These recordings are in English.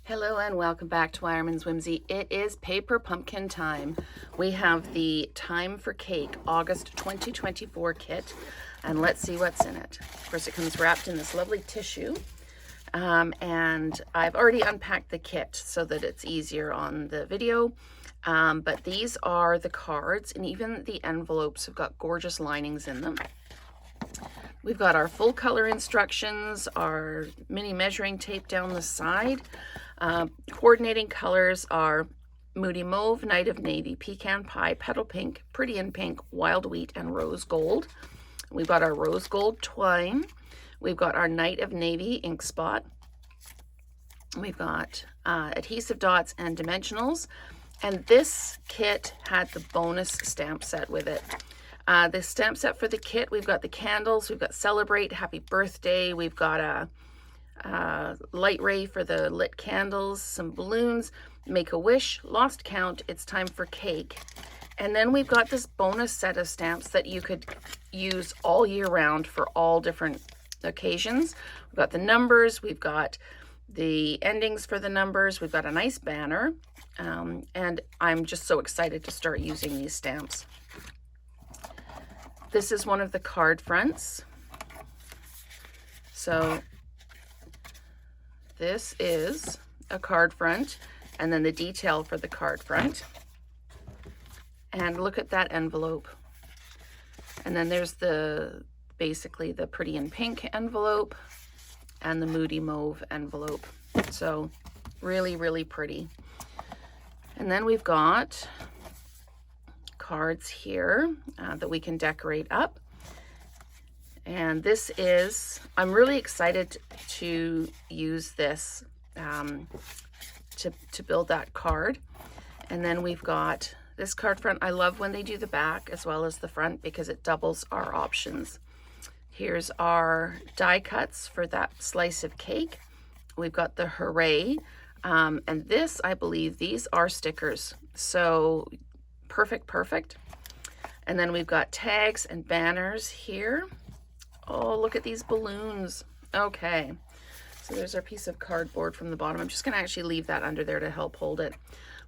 Hello and welcome back to Wireman's Whimsy. It is paper pumpkin time. We have the Time for Cake August 2024 kit, and let's see what's in it. Of course, it comes wrapped in this lovely tissue, and I've already unpacked the kit so that it's easier on the video. But these are the cards, and even the envelopes have got gorgeous linings in them. We've got our full color instructions, our mini measuring tape down the side. Coordinating colors are Moody Mauve, Night of Navy, Pecan Pie, Petal Pink, Pretty in Pink, Wild Wheat, and Rose Gold. We've got our Rose Gold twine. We've got our Night of Navy ink spot. We've got adhesive dots and dimensionals. And this kit had the bonus stamp set with it. The stamp set for the kit, we've got the candles, we've got Celebrate, Happy Birthday, we've got a light ray for the lit candles, some balloons, Make a Wish, Lost Count, It's Time for Cake. And then we've got this bonus set of stamps that you could use all year round for all different occasions. We've got the numbers, we've got the endings for the numbers, we've got a nice banner, and I'm just so excited to start using these stamps. This is one of the card fronts. So this is a card front, and then the detail for the card front. And look at that envelope. And then there's basically the Pretty in Pink envelope and the Moody Mauve envelope. So really, really pretty. And then we've got cards here that we can decorate up. And this is, I'm really excited to use this to build that card. And then we've got this card front. I love when they do the back as well as the front because it doubles our options. Here's our die cuts for that slice of cake. We've got the Hooray. And this, I believe, these are stickers. So perfect. And then we've got tags and banners here. Oh, look at these balloons. Okay, so there's our piece of cardboard from the bottom. I'm just gonna actually leave that under there to help hold it.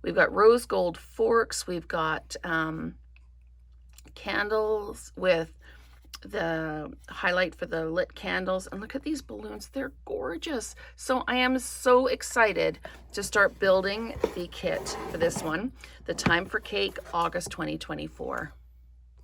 We've got rose gold forks. We've got candles with the highlight for the lit candles. And look at these balloons, they're gorgeous. So I am so excited to start building the kit for this one. The Time for Cake, August 2024.